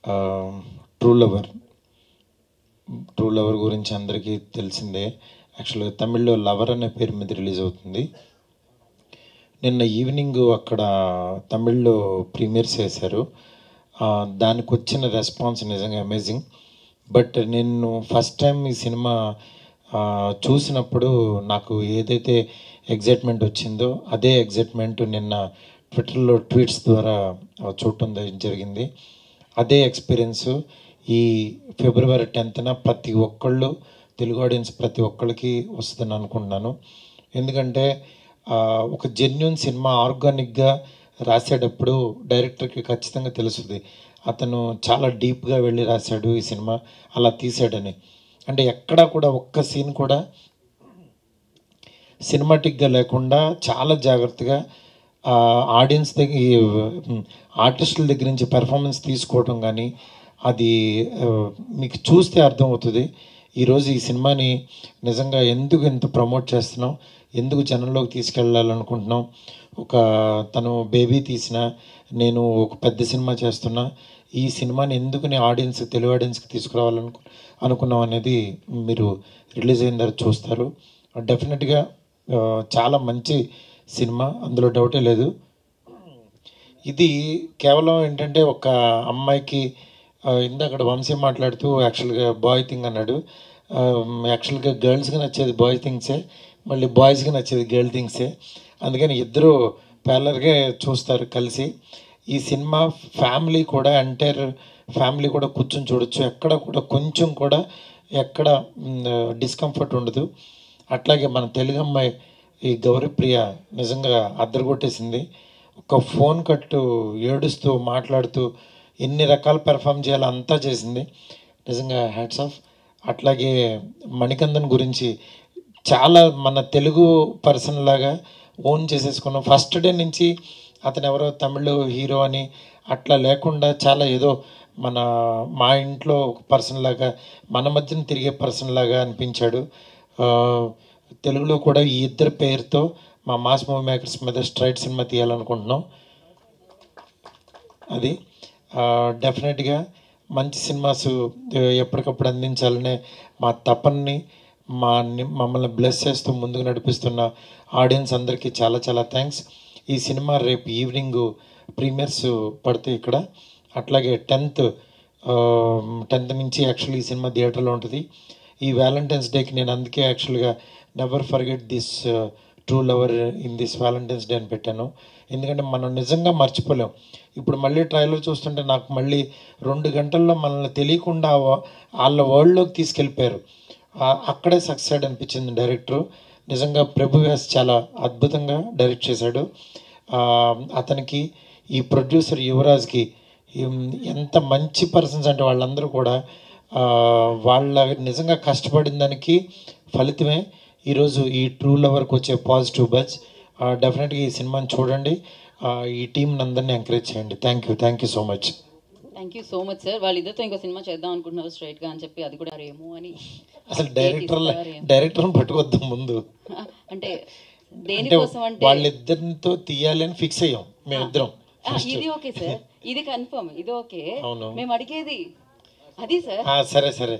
True lover true lover గురించి అందరికీ తెలిసిందే. యాక్చువల్గా తమిళ్లో లవర్ అనే పేరు మీద రిలీజ్ అవుతుంది. నిన్న ఈవినింగ్ అక్కడ తమిళ్లో ప్రీమియర్స్ చేశారు. దానికి వచ్చిన రెస్పాన్స్ నిజంగా అమేజింగ్. బట్ నేను ఫస్ట్ టైం ఈ సినిమా చూసినప్పుడు నాకు ఏదైతే ఎగ్జైట్మెంట్ వచ్చిందో అదే ఎగ్జైట్మెంట్ నిన్న ట్విట్టర్లో ట్వీట్స్ ద్వారా చూడటం జరిగింది. అదే ఎక్స్పీరియన్స్ ఈ ఫిబ్రవరి 10న ప్రతి ఒక్కళ్ళు తెలుగు ఆడియన్స్ ప్రతి ఒక్కళ్ళకి వస్తుందని అనుకుంటున్నాను. ఎందుకంటే ఒక జెన్యూన్ సినిమా ఆర్గానిక్గా రాసేటప్పుడు డైరెక్టర్కి ఖచ్చితంగా తెలుస్తుంది అతను చాలా డీప్గా వెళ్ళి రాశాడు ఈ సినిమా, అలా తీసాడని. అంటే ఎక్కడా కూడా ఒక్క సీన్ కూడా సినిమాటిక్గా లేకుండా చాలా జాగ్రత్తగా ఆడియన్స్ దగ్గర ఆర్టిస్టుల దగ్గర నుంచి పెర్ఫార్మెన్స్ తీసుకోవటం కానీ అది మీకు చూస్తే అర్థమవుతుంది. ఈరోజు ఈ సినిమాని నిజంగా ఎందుకు ఇంత ప్రమోట్ చేస్తున్నాం, ఎందుకు జనంలోకి తీసుకెళ్ళాలనుకుంటున్నాం. ఒక తను బేబీ తీసిన, నేను ఒక పెద్ద సినిమా చేస్తున్నా, ఈ సినిమాని ఎందుకు నేను తెలుగు ఆడియన్స్కి తీసుకురావాలనుకున్నాం అనేది మీరు రిలీజ్ అయిన తర్వాత చూస్తారు. డెఫినెట్గా చాలా మంచి సినిమా, అందులో డౌటే లేదు. ఇది కేవలం ఏంటంటే ఒక అమ్మాయికి ఇందాక వంశీ మాట్లాడుతూ యాక్చువల్గా బాయ్ థింగ్ అన్నాడు. యాక్చువల్గా గర్ల్స్కి నచ్చేది బాయ్ థింగ్సే, మళ్ళీ బాయ్స్కి నచ్చేది గర్ల్ థింగ్సే. అందుకని ఇద్దరు ప్యారలర్గా చూస్తారు కలిసి. ఈ సినిమా ఫ్యామిలీ కూడా ఎంటైర్ ఫ్యామిలీ కూడా కూర్చొని చూడొచ్చు. ఎక్కడ కూడా కొంచెం కూడా ఎక్కడ డిస్కంఫర్ట్ ఉండదు. అట్లాగే మన తెలుగు అమ్మాయి ఈ గౌరీప్రియ నిజంగా అద్దరగొట్టేసింది. ఒక ఫోన్ కట్టు ఏడుస్తూ మాట్లాడుతూ ఎన్ని రకాల పెర్ఫామ్ చేయాలో అంతా చేసింది. నిజంగా హ్యాట్స్ ఆఫ్. అట్లాగే మణికందన్ గురించి చాలా మన తెలుగు పర్సన్ లాగా ఓన్ చేసేసుకున్నాం. ఫస్ట్ డే నుంచి అతను ఎవరో తమిళ హీరో అని అట్లా లేకుండా చాలా ఏదో మా ఇంట్లో ఒక పర్సన్ లాగా, మన మధ్యన తిరిగే పర్సన్ లాగా అనిపించాడు. తెలుగులో కూడా ఈ ఇద్దరు పేరుతో మా మాస్ మూవీ మేకర్స్ మీద స్ట్రైట్ సినిమా తీయాలనుకుంటున్నాం. అది డెఫినెట్గా మంచి సినిమాస్ ఎప్పటికప్పుడు అందించాలనే మా తపన్ని మమ్మల్ని బ్లెస్ చేస్తూ ముందుకు నడిపిస్తున్న ఆడియన్స్ అందరికీ చాలా చాలా థ్యాంక్స్. ఈ సినిమా రేపు ఈవినింగ్ ప్రీమియర్స్ పడతాయి ఇక్కడ. అట్లాగే 10th నుంచి యాక్చువల్లీ ఈ సినిమా థియేటర్లో ఉంటుంది. ఈ వ్యాలంటైన్స్ డేకి నేను అందుకే యాక్చువల్గా never forget this true lover in this Valentine's day అని పెట్టాను. ఎందుకంటే మనం నిజంగా మర్చిపోలేం. ఇప్పుడు మళ్ళీ ట్రైలర్ చూస్తుంటే నాకు మళ్ళీ 2 గంటల్లో మనల్ని తెలియకుండా వాళ్ళ వరల్డ్లోకి తీసుకెళ్ళిపోయారు. అక్కడే సక్సెస్ అనిపించింది డైరెక్టరు. నిజంగా ప్రభువ్యాస్ చాలా అద్భుతంగా డైరెక్ట్ చేశాడు. అతనికి ఈ ప్రొడ్యూసర్ యువరాజ్కి ఎంత మంచి పర్సన్స్ అంటే వాళ్ళందరూ కూడా వాళ్ళ నిజంగా కష్టపడిన దానికి ఫలితమే ఈరోజు ఈ ట్రూ లవర్కి వచ్చే పాజిటివ్ బజ్. డెఫినెట్గా ఈ సినిమాని చూడండి, ఈ టీంని అందరినీ ఎంకరేజ్ చేయండి. Thank you so much. Thank you so much sir. వాళ్ళిద్దరితో ఇంకో సినిమా చేద్దాం అనుకుంటున్నారు స్ట్రైట్గా అని చెప్పి, అది కూడా ఏమో అని అసలు డైరెక్టర్ని పట్టుకొద్దాం ముందు. అంటే దేనికోసం అంటే వాళ్ళిద్దరితో తీయాలి అని ఫిక్స్ అయ్యాం మేమిద్దరం. ఇది ఓకే సార్, ఇది కన్ఫర్మ్, ఇది ఓకే. మేము అడిగేది అది సార్. సరే సరే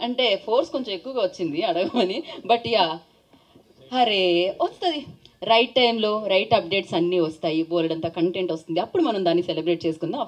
అంటే ఫోర్స్ కొంచెం ఎక్కువగా వచ్చింది అడగమని. బట్ యా, అరే వస్తుంది రైట్ టైంలో రైట్ అప్డేట్స్ అన్నీ వస్తాయి, బోలెడంత కంటెంట్ వస్తుంది, అప్పుడు మనం దాన్ని సెలబ్రేట్ చేసుకుందాం.